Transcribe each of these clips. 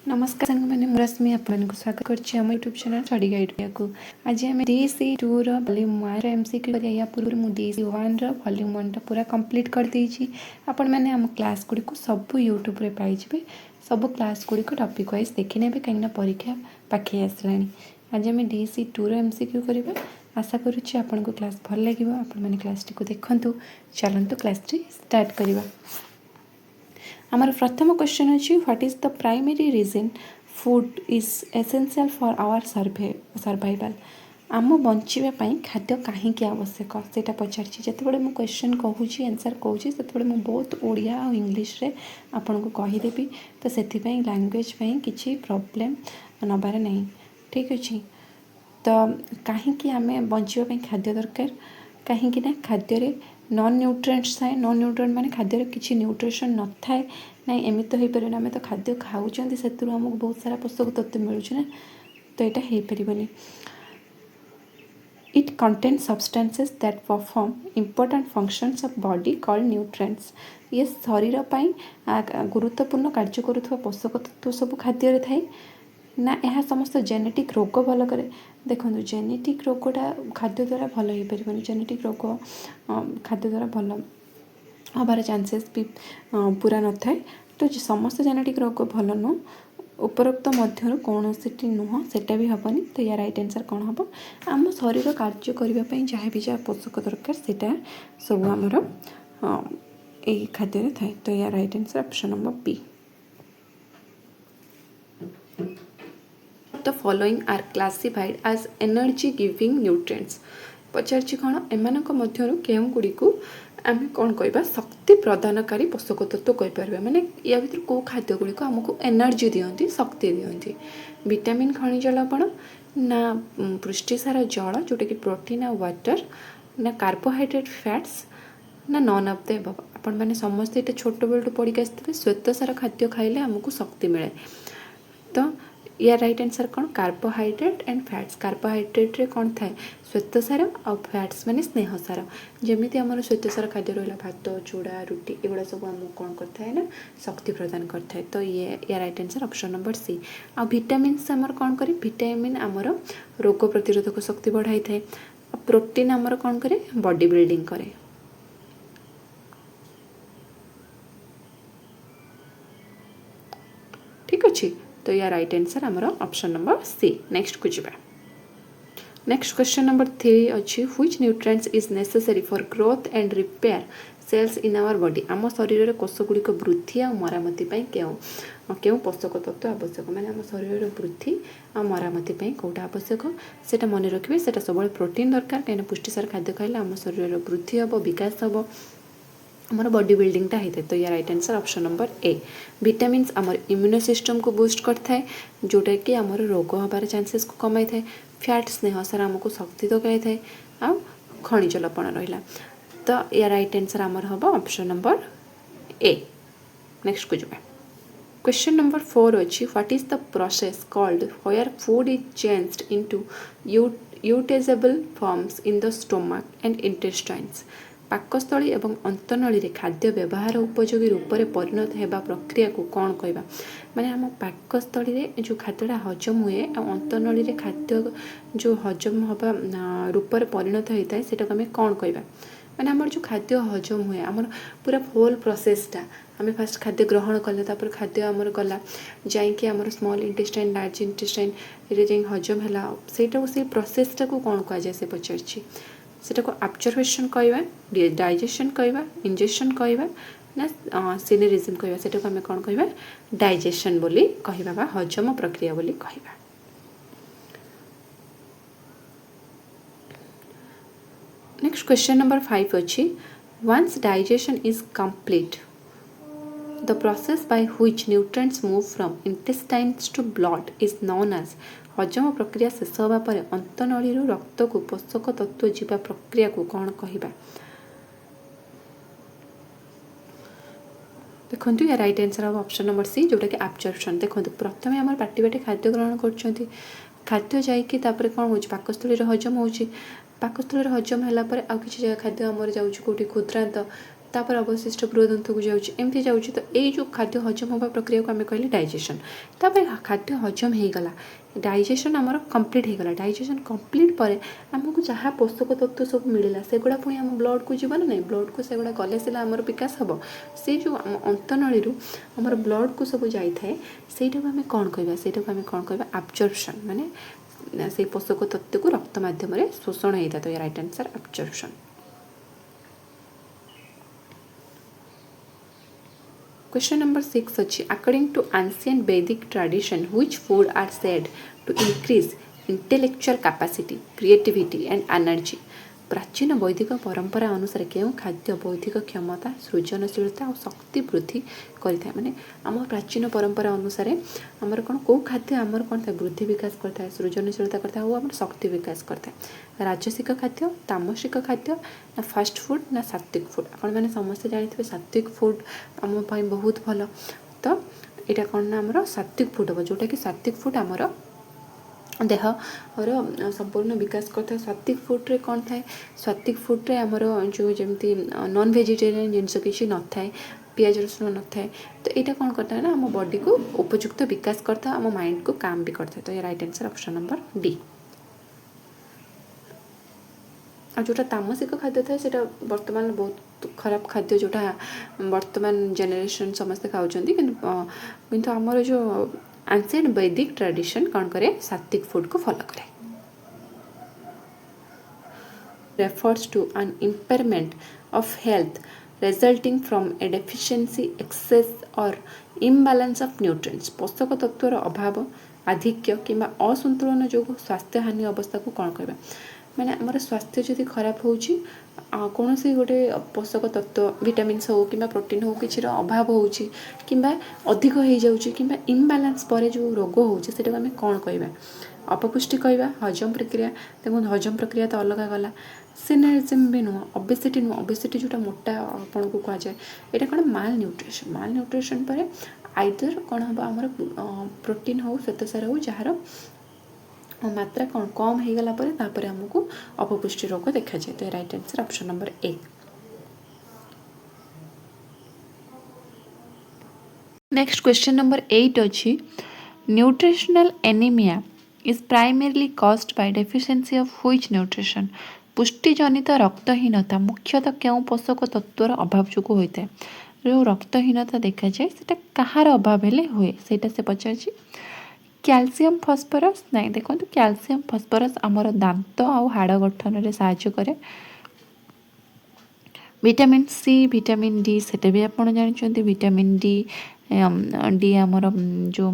नमस्कार सांग मैंने रश्मि आपको स्वागत करछि हम यूट्यूब चैनल स्टडी गाइड को। आज आम DSE 2 वॉल्यूम 1 एमसीक्यू करिया या पूर्व मु DSE 1 वॉल्यूम 1 पूरा कंप्लीट कर देछि। आपण माने हम क्लास गुडी को सब यूट्यूब रे पाई जिवे। सब क्लास गुडी को टॉपिक वाइज देखि नेबे कहिना परीक्षा पाखे आसलानी। आज आम DSE 2 एमसीक्यू करिबा। आशा करूछि आपनको क्लास भल लागिबो। आपण माने क्लास टी को देखंतु। चलंतु क्लास टी स्टार्ट करिबा। आमर प्रथम क्वेश्चन अच्छी what is the primary reason food is essential for our survival. आम बचापी खाद्य कहीं आवश्यक से पचारि जिते मुझे क्वेश्चन कहूँ आंसर कहूँ से मुझे बहुत ओडिया और इंग्लिश रे आपन को कहीदेवी तो से लैंग्वेज किसी प्रॉब्लम नबार नहीं। ठीक अच्छे तो कहीं आम बचापी खाद्य दरकार कहीं खाद्य नॉन न्यूट्रिएंट्स थाए। नॉन न्यूट्रिएंट माने खाद्य किसी न्यूट्रिशन न थाए ना एमती तो हो पारे आम तो खाद्य खाऊँ से आमको बहुत सारा पोषक तत्व मिलूँ ना तो यहाँ हो पारे। It contains substances that perform important functions of body called nutrients. ये शरीर पाई गुरुत्वपूर्ण कार्य करुवा पोषक तत्व सब खाद्य थाए ना यह समस्त जेनेटिक रोग भल करे। देखो जेनेटिक रोगटा खाद्य द्वारा भल हो पार। जेनेटिक रोग खाद्य द्वारा भल हबार चांसेस भी पूरा न थाए। तो समस्त जेनेटिक रोग भल नुह उपरोक्त मध्य कौन सी नुह सेटा भी हेनी। तो या राइट आंसर कौन हम आम शरीर कार्य करने जहाँ भी जहाँ पोषक दरकार से सब आमर यही खाद्य थाए। तो या right answer option number B. The following are classified as energy giving nutrients। पचारछि कौन एमानक मध्यरु केउं गुडी को आम कौन कहबा शक्ति प्रदानकारी पोषक तत्व कहि परबा। माने या भीतर को खाद्य गुडी को हमको एनर्जी दियंती शक्ति दियंती। विटामिन खनिज लवण ना पुष्टिसार जल जोटा कि प्रोटीन और वाटर ना कार्बोहाइड्रेट फैट्स ना नॉन ऑफ द अबव। आपण माने समस्त ये छोट बेलू पढ़ी आसते श्वेतसार खाद्य खाइले हमको शक्ति मिले। तो या राइट आंसर कौन कार्बोहाइड्रेट एंड फैट्स। कार्बोहाइड्रेट रे कौन थाए श्वेतसार और फैट्स माने स्नेहसार। जमीती आमर श्वेतसार खाद्य रहा भात चूड़ा रुटी एगुड़ा सब आमको कौन करता ना शक्ति प्रदान करता है। तो ये या right answer option number C. आ विटामिन्स आमर कौन करे विटामिन आमर रोग प्रतिरोधक शक्ति बढ़ाई थाए। प्रोटीन आमर कौन करे बॉडी बिल्डिंग करे। ठीक अच्छे तो या राइट आंसर आमर ऑप्शन नंबर सी। नेक्स्ट को जीवा। नेक्स्ट क्वेश्चन नंबर 3 अच्छी which nutrients is necessary for growth and repair cells in our body. आम शरीर कोष गुड़िक वृद्धि और मरामती क्यों पोषक तत्व आवश्यक। माने आम शरीर वृद्धि और मरामती कौटा आवश्यक से मन रखिए। से सब प्रोटीन दरकार कहीं पुष्टिसार खाद्य खाइले आम शरीर वृद्धि हम विकास हम आमर बॉडी बिल्डिंगटा होता है। तो या राइट आंसर ऑप्शन नंबर ए। विटामिन्स आमर इम्यूनो सिस्टम को बूस्ट करता है जोटा कि आमर रोग हबार चांसेस को कमाई थाए। फैट स्नेहसार आमको शक्ति दगाई थाए आ खनिज लवण रहा। तो या राइट आंसर आमर हम ऑप्शन नंबर ए। नेक्स्ट को जाए। क्वेश्चन नंबर 4 अच्छी what is the process called where food is changed into utilizable forms in the stomach and intestines. पाकस्थली और अंतनली खाद्य व्यवहार उपयोगी रूप से परिणत होगा प्रक्रिया को कौन कहबा। माने आम पाकस्थली जो खाद्यटा हजम हुए और अंतनली खाद्य जो हजम हवा रूप से परिणत होता है सेटा आम कौन कहबा। माने आमर जो खाद्य हजम हुए आमर पूरा होल प्रोसेसटा आम फास्ट खाद्य ग्रहण कले तापर खाद्य आमर गला जाइए आमर स्मॉल इंटेस्टाइन लार्ज इंटेस्टाइन ये जाए हजम है से प्रोसेसटा को कौन कहुए से पचार सेटा को ऑब्जर्वेशन कहवा डाइजेशन कहवा इंजेक्शन कहवा ना सिनेरिज्म कहवा सेटा को आम कौन कहवा डाइजेशन बोली कहवा बा हजम प्रक्रिया बोली कहवा। नेक्स्ट क्वेश्चन नंबर 5 अच्छी once digestion is complete the process by which nutrients move from intestines to blood is known as. हजम प्रक्रिया शेष होगा पर अंतनली रक्त को पोषक तत्व जीवा प्रक्रिया को कौन कहबा। देखो या राइट आंसर हम ऑप्शन नंबर सी जोटा कि एब्जॉर्प्शन। देखो प्रथम आम पाटी बाटे खाद्य ग्रहण कर खाद्य जाइए कौन हो पाकस्थली हजम हो पाकस्थली हजम है आउ कि खाद्य आमर जाऊँ कौटी क्षुद्रांत तापर अवशिष्ट बृहदंत को जाऊँगी एमती जाऊँगी। तो ये जो खाद्य हजम होगा प्रक्रिया को आम कहले डाइजेशन। तापर खाद्य हजम हो गला डाइजेशन आमर कंप्लीट हो गला। डाइजेशन कंप्लीट पर आमको जहाँ पोषक तत्व सब मिलला सेगुड़ा पुणी आम ब्लड को जीवन ना ब्लड को सेगुड़ा गले सिला आमर विकास हम से जो अंतनली आमर ब्लड को सब जाए से आम कौन कहवा से आम कौन कहवा एब्जॉर्प्शन माने से पोषक तत्व को रक्त माध्यम शोषण होता है। तो right answer absorption. Question number 6 अच्छी according to ancient Vedic tradition which food are said to increase intellectual capacity, creativity and energy। प्राचीन वैदिक परंपरा अनुसार क्यों खाद्य बौद्धिक क्षमता सृजनशीलता और शक्ति वृद्धि करें माने आम प्राचीन परंपरा अनुसार आमर कौन कौ खाद्य आमर कौन था वृद्धि विकास करता है सृजनशीलता करता है और आम शक्ति विकास करता है। राजसिक खाद्य तामसिक खाद्य ना फास्ट फूड ना सात्विक फूड। आपण मैंने समस्ते जानते सात्विक फूड आम बहुत भल। तो यहाँ कौन ना आमर सात्विक फूड हम जोटा कि सात्विक फूड आमर देह और संपूर्ण विकास करता है। सात्विक फुड्रे कौन थाए सात्विक फुड्रे आमर जो जमी नॉन वेजिटेरियन जिनस किसी न थाए पियाज रसुण न थाए। तो यहाँ कौन करता है ना आम बॉडी को उपयुक्त विकास करता है आम माइंड को काम भी करता है। तो ये right answer option number D. और जोटा तामसिक खाद्य था सेटा वर्तमान बहुत खराब खाद्य जोटा वर्तमान जेनेरेशन समस्ते खाऊँ किंतु आमर जो एंशिएंट वैदिक ट्रेडिशन कौन करे सात्विक फूड को फॉलो करे। Refers to an impairment of health resulting from a deficiency excess or imbalance of nutrients. पोषक तत्वर अभाव आधिक्य किंबा असंतुलन जो स्वास्थ्य हानि अवस्था को कौन कहबा माने आमर स्वास्थ्य जदि खराब होउची कौन से गोटे पोषक तत्व विटामिन्स हो कि प्रोटीन हो किसी अभाव होउची किंबा अधिक हो जाउची किंबा इम्बैलेंस पर जो रोग होउची सेटा आम कौन कहबा अपपुष्टि कहबा हजम प्रक्रिया। देखो हजम प्रक्रिया तो अलग गला सिनेरिज्म भी नुह ओबेसिटी नुह ओबेसिटी जोटा मोटा आपण को कह जाए यहाँ कौन माल न्यूट्रिशन पर आइदर कौन हम आमर प्रोटीन हो श्वेतसार हो जार मात्रा कौन कम हो गला पर आमको अपपुष्टि रोग देखा जाए। तो right answer option number A. Next question number 8 अच्छी nutritional anaemia is primarily caused by deficiency of which nutrition. पुष्टिजनित रक्तहीनता मुख्यतः क्यों पोषक तत्वर अभाव जो होता है। जो रक्तहीनता देखा जाए से कहार अभाव हेले हुए सेटा से पचार कैल्शियम फॉस्फोरस ना देखो कैल्शियम फॉस्फोरस आमर दांत आउ हाड़ गठन में साहाय्य करे। विटामिन सी विटामिन डी सेटा भी आप जानते विटामिन डी डी आमर जो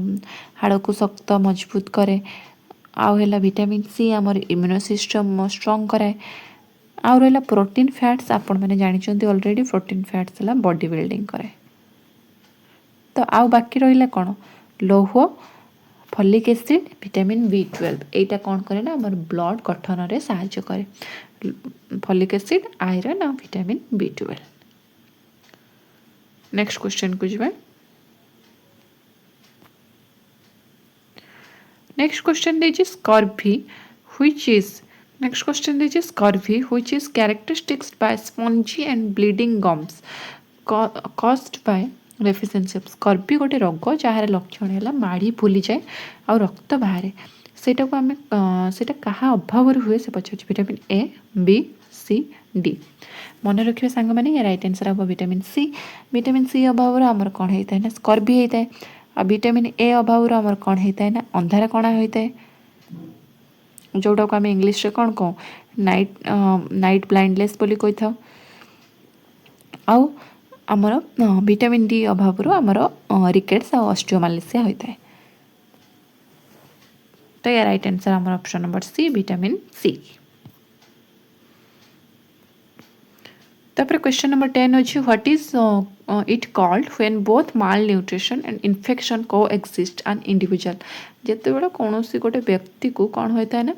हाड़ को शक्त मजबूत करे। आउ है विटामिन सी आमर इम्यूनो सिस्टम स्ट्रॉन्ग कराए। आउ रहा प्रोटीन फैट्स आपण मैंने जानते ऑलरेडी प्रोटीन फैट्स है बॉडी बिल्डिंग कराए। तो आउ बाकी रहा कौन लौह फॉलिक एसिड विटामिन B12 एटा कौन करे ना आमर ब्लड गठन में साहाय्य करे। फॉलिक एसिड आयरन और विटामिन B12। नेक्स्ट क्वेश्चन को जाए। नेक्स्ट क्वेश्चन दीजिए scurvy which is next question दीजिए scurvy which is characteristics by spongy and bleeding gums caused by deficiency of. Scurvy गोटे रोग जार लक्षण है माड़ी फुली जाए और रक्त बाहर सेटा को आम सेटा कहा अभाव हुए से पचार vitamin A B C D. मन रखिए सांग मैंने ये राइट आंसर हम विटामिन सी अभाव आमर कौन होता है ना स्कर्वी होता है। और विटामिन ए अभाव आमर कौन होता है ना अंधार कणा होता है जोटा को आम इंग्लिश रे कौन कहूँ नाइट ब्लाइंडनेस बोली कही था। आउ आमर विटामिन डी अभाव आमर रिकेट्स और ऑस्टियोमालेसिया होता है। तो ये राइट आंसर आमर option number C vitamin C. तापर क्वेश्चन नंबर 10 अच्छी what is it called when both malnutrition and infection coexist an individual ଯେତେବେଳେ କୌଣସି ଗୋଟେ ବ୍ୟକ୍ତିକୁ କ'ଣ ହୋଇଥାଏ ନା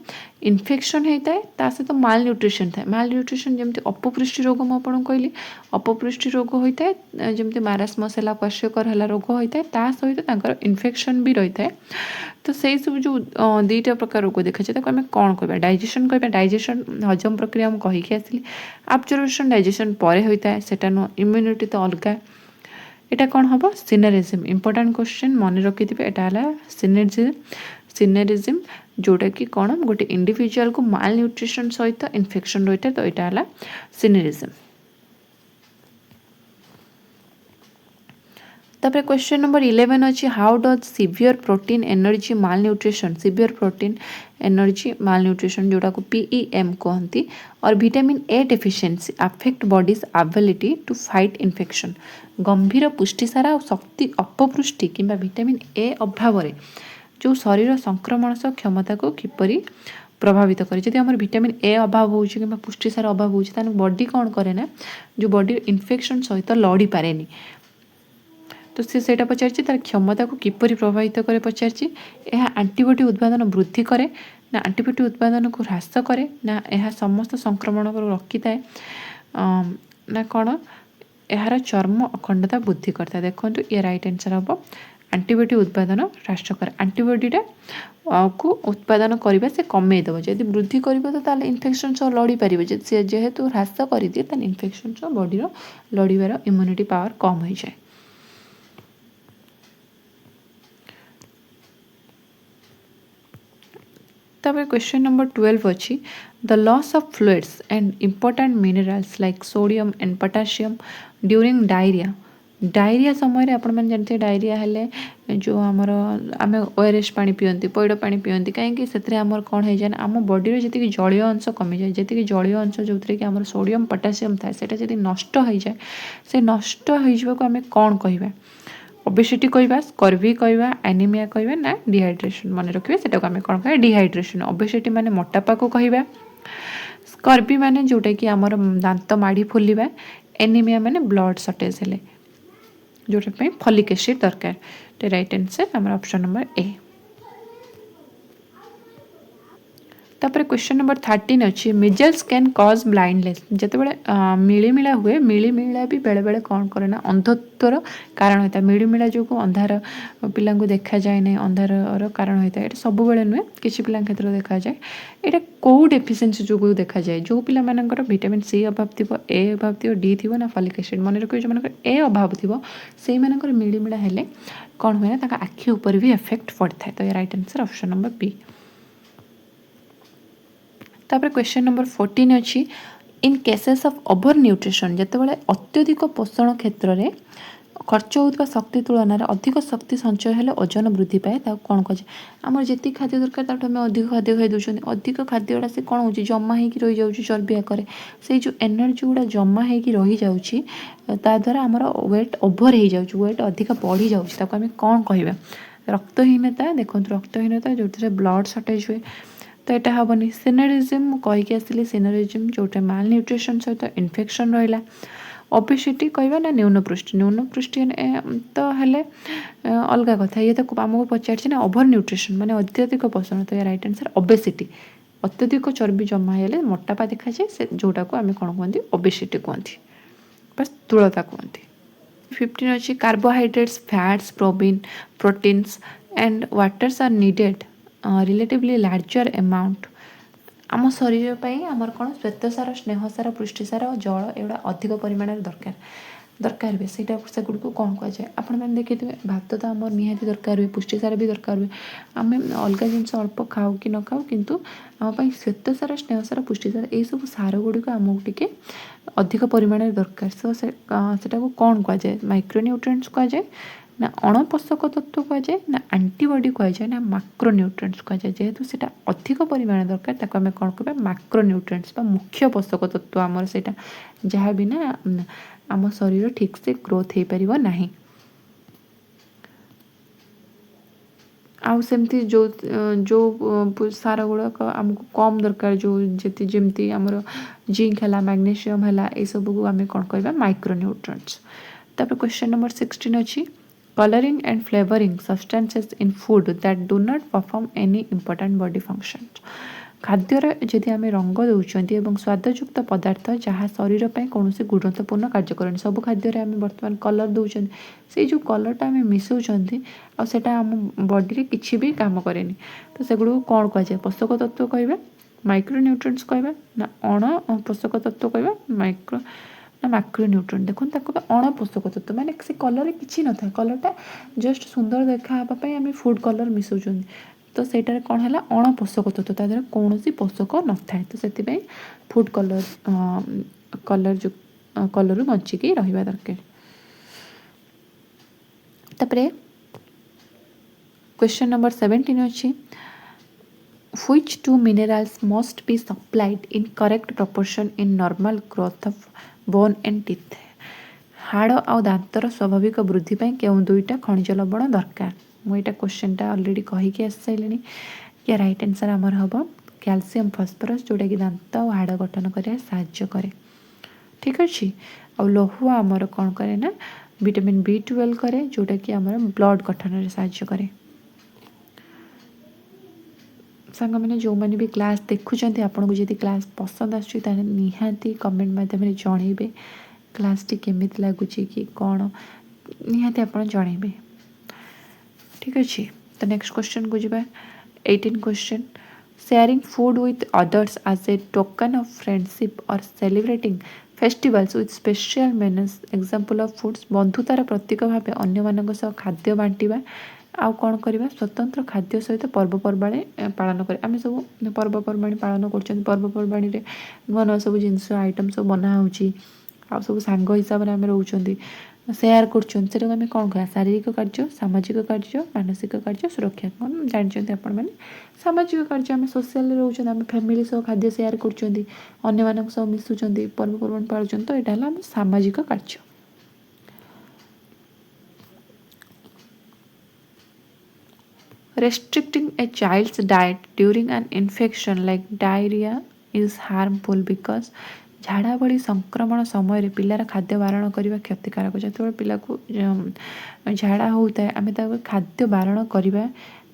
ଇନଫେକ୍ସନ୍ ହେଇଥାଏ ତା ସହିତ ମାଲ୍ ନ୍ୟୁଟ୍ରିସନ୍ ଥାଏ ମାଲ୍ ନ୍ୟୁଟ୍ରିସନ୍ ଯେମିତି ଅପପୃଷ୍ଟି ରୋଗ ମୁଁ ଆପଣଙ୍କୁ କହିଲି ଅପପୃଷ୍ଟି ରୋଗ ହୋଇଥାଏ ଯେମିତି ମାରାସ୍ମସ୍ ହେଲା କ୍ୱାସିୟକର ହେଲା ରୋଗ ହୋଇଥାଏ ତା ସହିତ ତାଙ୍କର ଇନଫେକ୍ସନ୍ ବି ରହିଥାଏ ତ ସେଇସବୁ ଯେଉଁ ଦୁଇଟା ପ୍ରକାର ରୋଗ ଦେଖାଯାଏ ତାକୁ ଆମେ କ'ଣ କହିବା ଡାଇଜେସନ୍ କହିବା ଡାଇଜେସନ୍ ହଜମ ପ୍ରକ୍ରିୟା ମୁଁ କହିକି ଆସିଲି ଆବଜର୍ଭେସନ୍ ଡାଇଜେସନ୍ ପରେ ହୋଇଥାଏ ସେଟା ନୁହଁ ଇମ୍ୟୁନିଟି ତ ଅଲଗା এটা କ'ଣ ହେବ ସିନେରିଜିମ୍ ଇମ୍ପୋର୍ଟାଣ୍ଟ କ୍ୱେଶ୍ଚନ୍ ମନେ ରଖିଥିବେ ଏଇଟା ହେଲା ସିନେରିଜିମ୍ ଯେଉଁଟାକି କ'ଣ ଗୋଟେ ଇଣ୍ଡିଭିଜୁଆଲକୁ ମାଲ୍ ନ୍ୟୁଟ୍ରିସନ୍ ସହିତ ଇନଫେକ୍ସନ୍ ରହିଥାଏ ତ ଏଇଟା ହେଲା ସିନେରିଜିମ୍ ତାପରେ କ୍ୱେଶ୍ଚନ୍ ନମ୍ବର 11 ଅଛି how does severe protein energy malnutrition severe protein energy malnutrition जोटा को PEM कहती और vitamin A deficiency affect body's ability to fight infection गंभीर पुष्टिसारा और शक्ति अपपुष्टि कि विटामिन ए अभाव जो शरीर संक्रमण सह क्षमता को किपरि प्रभावित करे जदि आम विटामिन ए अभाव हो पुष्टिसार अभाव हो बॉडी कौन करे ना जो बॉडी इन्फेक्शन सहित लड़ी पारे तो से पचार तार क्षमता को किपरि प्रभावित करे पचार यह आंटीबॉडी उत्पादन वृद्धि करे ना आंटीबॉडी उत्पादन को ह्रास करे ना यह समस्त संक्रमण को रखी थाए ना कौन यार चर्म अखंडता वृद्धि करता है देखो ये राइट आंसर हम आंटीबॉडी उत्पादन ह्रास करे आंटीबॉडीटा को उत्पादन करने से कमेदेव जब वृद्धि कर तो इन्फेक्शन सह लड़ी पार जेहेतु ह्रास कर दिए इन्फेक्शन सह बॉडी लड़ार इम्यूनिटी पावर कम हो जाए तब क्वेश्चन नंबर 12 अच्छी the loss of fluids and important minerals like sodium and potassium during diarrhoea समय आपण मैंने जानते डायरिया हेले जो आमर आम ओआरएस पानी पियंती पैड़ पानी पियंती कहीं से आमर कौन हो जाए आम बॉडी जी जलीय अंश कमी जाए जी जलीय अंश जो थी कि आम सोडियम पोटासियम थाए से नष्ट हो जाए से नष्ट हो आम कौन कहवा ओबेसिटी कहवा स्कर्वी कहवा एनीमिया कहवा ना डिहाइड्रेशन मन रखिए से आम कौन कह डिहाइड्रेशन ओबेसिटी माने मोटापा को कहवा स्कर्वी माने जोटा कि आमर दांत माड़ी फुलवा एनीमिया माने ब्लड सर्टेज हेले जोटा फॉलिक एसिड दरकार तो राइट आंसर आमर ऑप्शन नंबर ए तापर क्वेश्चन नंबर 13 अच्छी मिजल्स कैन कॉज ब्लाइंडनेस जितेबाला मिलीमिला हुए मिलीमिला भी बेले बेले कौन करे ना अंधत्वर कारण होता है मिलीमिला जो अंधार पिला देखा जाए ना अंधार कारण होता है सब बेले नुहे किसी पिला क्षेत्र देखा जाए यहाँ कौ डेफिशिएंसी जो देखा जाए जो पिला मानकर विटामिन सी अभाव थी ए अभाव थी डी थी ना फॉलिक एसिड मन रखिए जो ए अभाव थी से मिलीमिला हेले कौन हुए ना आखि ऊपर भी इफेक्ट पड़ता है तो ये right answer option number B तापर क्वेश्चन नंबर 14 अच्छी in cases of over nutrition जितेबाला अत्यधिक पोषण क्षेत्र में खर्च होता शक्ति तुलन में अधिक शक्ति संचय हेले ओजन वृद्धि पाए कौन कह आम जी खाद्य दरकार ताठू आम अधिक खाद्य खाई दूसरी अधिक खाद्यटा से कौन हो जमा हो रही जाऊँगी चर्बी आकार से जो एनर्जी गुड़ा जमा हो रही जाऊँगी द्वारा आमर वेट ओभर हो जाऊँ वेट अधिक बढ़ी जाऊँगी आम कौन कह रक्तहीनता देखो रक्तहीनता जो ब्लड सर्टेज हुए तो यहाँ हेनी सिनेरिजिम कहीकि आसली सिनेरिजिम जोटा माल न्यूट्रिशन सहित इन्फेक्शन रहा ओबेसिटी कहवा ना न्यूनपृष्टि तो हेले अलग कथा ये तो आमको पचार ना ओभर न्यूट्रिशन माने अत्यधिक पोषण तो ये राइट आंसर ओबेसिटी अत्यधिक चर्बी जमा हेले मोटापा देखा जाए से जोटा को आम कौन कहते ओबेसिटी कहती बस स्थूलता कहती 15 अच्छी carbohydrates fats proteins and waters are needed relatively larger amount आम शरीर आमर कौन श्वेतसार स्नेहसार पुष्टिसार और जल एगुड़ा अधिक परिमाण दरकार हुए से गुड़ को कौन कह जाए आपण मैंने देखिए भात तो आम निहाती दरकार हुए पुष्टिसार भी दरकार हुए आम अलग जिनस अल्प खाऊ कि न खाऊ किंतु आम श्वेतसार स्नेहसार पुष्टिसार यही सब सार गुड़िक आमको टी अधिक परिमाण दरकार सो से कौन कह जाए माइक्रोन्यूट्रिएंट्स कह जाए ना अणपोषक तत्व कह जाए ना आंटीबॉडी कह जाए ना माक्रोन्यूट्रिएंट्स कह जाए जेहेतु से अधिक परिमाण दरकार ताको आम कौन कह माक्रोन्यूट्रिएंट्स मुख्य पोषक तत्व आमर से जहाँ भी ना आम शरीर ठीक से ग्रोथ हो पार ना आउ सेमती जो जो सार गुड़ाक आमको कम दरकार जो जमी आमर जिंक है मैग्नेशियम है ये सब को आम कौन कह माइक्रोन्यूट्रिएंट्स तापर क्वेश्चन नंबर 16 अच्छी colouring and flavouring substances in food that do not perform any important body function खाद्यर जदि आम रंग दौरान स्वादयुक्त पदार्थ जहाँ शरीर पर कौन गुरुत्वपूर्ण कार्य करें सब खाद्य आम बर्तमान कलर दौरान से जो कलरटा आम मिसाऊँ आटा आम बॉडी किसी भी काम कैनि तो सेगुड़ कौन कहुए पोषक तत्व कह माइक्रोन्यूट्रिएंट्स कहवा ना अण पोषक तत्व कहवा माइक्रो ना माइक्रोन्यूट्रिएंट देखो अण पोषक तत्व माने से कलर किसी न था कलरटा जस्ट सुंदर देखापी आम फूड कलर मिसाऊँ तो सेटार कौन है अण पोषक तत्व ता द्वारा कौन पोषक न था तो से फूड कलर कलर जो कलर बचिकी रहा दरकार तापरे क्वेश्चन नंबर 17 अच्छी which two minerals must be supplied in correct proportion in normal growth of bone and teeth हाड़ आ दांतर स्वाभाविक वृद्धि पाई केउं दुईटा खनिज लवण दरकार मुझे क्वेश्चनटा ऑलरेडी कहीकि आसी सारे या राइट आंसर आमर हम कैल्शियम फॉस्फोरस जोटा कि दांत और हाड़ गठन कर साहाय्य करे ठीक अच्छे आ लोहुआ आमर कौन करे ना विटामिन B12 करे जोटा कि आमर ब्लड गठन में साहाय्य करे सांग मैंने जो मैंने भी क्लास देखुं आपन को जब क्लास पसंद आसुच्छी निहाती कमेंट माध्यम जनइबे क्लास टी केमिति लगुच कि कौन निहाती आपन जनइबे ठीक अच्छे तो नेक्स्ट क्वेश्चन को जी 18 question sharing food with others as a token of friendship और celebrating festivals with special menus example of foods बंधुतार प्रतीक भाव अन्य मान सह खाद्य बांटिबा आउ कौन करवा स्वतंत्र खाद्य सहित पर्वपर्वाणी पालन कर आम सब पर्वपर्वाणी पालन कर पर्वपर्वाणी नुआ नुआ सब जिनस आइटम सब बना हो सब सांग हिसाब से आम रोच सेयार कर कौन कह शारीरिक कार्य सामाजिक कार्य मानसिक कार्य सुरक्षा जानते आपण मैंने सामाजिक कार्य आम सोशल रोच आम फैमिली सह खाद्य सेयार कर मिसुँच पर्वपर्वाणी पालुन तो यहाँ आम सामाजिक कार्य Restricting a child's diet during an infection like diarrhea is harmful because झाड़ा भली संक्रमण समय पिलार खाद्य बारण करने क्षतिकारक जो पिला को झाड़ा होता है आम खाद्य बारण करवा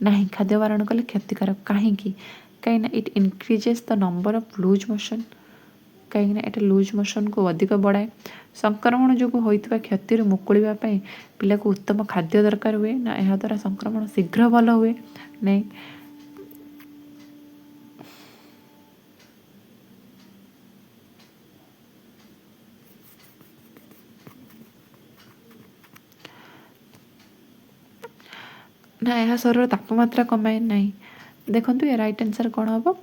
ना खाद्य बारण कले क्षतिकारक कहीं कहीं it increases the number of loose motion कहीं एटा लूज मोशन को अधिक बढ़ाए संक्रमण जो होता क्षति मुकुड़ा पिला को उत्तम खाद्य दरकार हुए ना यह द्वारा संक्रमण शीघ्र भल हुए नहीं ना यह शरीर तापमात्रा कमाए नहीं देखो ये राइट आंसर कौन हम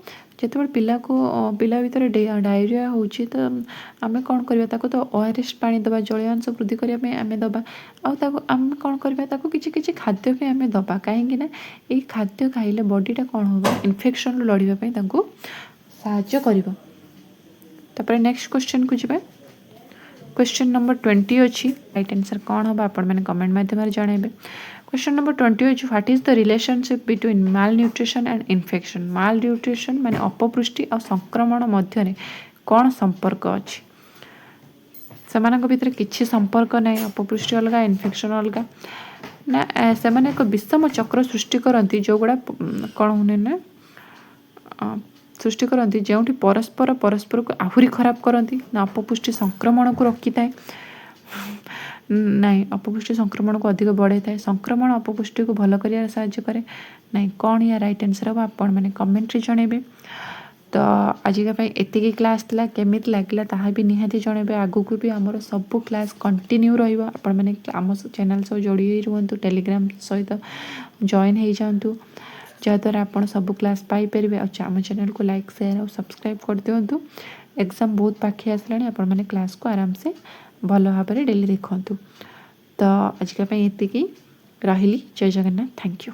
जो पिला को पिला भर डायरिया हो तो आम कौन करवा तो ORS पानी दबा जलीय अंश वृद्धि करने आम दबा आम कौन करवा किसी खाद्य भी आम दबा कहीं ये खाद्य खाइले बॉडीटा कौन हम इन्फेक्शन लड़ाई साहाय्य कर नेक्स्ट क्वेश्चन को जी क्वेश्चन नंबर 20 अच्छी राइट आंसर कौन हम आपण मैंने कमेंट माध्यम जनइबे क्वेश्चन नंबर 20 अच्छी what is the relationship between mall nutrition and infection mall nutrition माने अपपुष्टि और संक्रमण मध्य कौन संपर्क अच्छी सेमानक भितर किसी संपर्क ना अपपुष्टि अलग इन्फेक्शन अलग ना से एक विषम चक्र सृष्टि करती जो गुड़ा कौन होने ना सृष्टि करती जो परस्पर परस्पर को आहुरी खराब करती ना अपपुष्टि संक्रमण को रखी था नहीं अपपुष्टि संक्रमण को अधिक बढ़े था संक्रमण अपपुष्टि को भल कर साहाय्य करे नहीं कौन या राइट आंसर हम आप मैंने कमेंट्री जनइबे तो आजिका एतिकी क्लास थी केमिति लगिला ताहा भी निहाती जनइबे आगु को भी आमर सब क्लास कंटिन्यू रहिबा आपण मैंने आम चैनल सब जोड़ी रुहतु टेलीग्राम सहित जॉइन हो जातु जहाँद्वारा आप सब क्लास पाइपर आम चैनल को लाइक शेयर और सब्सक्राइब कर दिंतु एग्जाम बहुत पाखे आसला आपण मैंने क्लास को आराम से भल भाव डेली देखु तो आजिका एतिकी रही जय जगन्नाथ थैंक यू।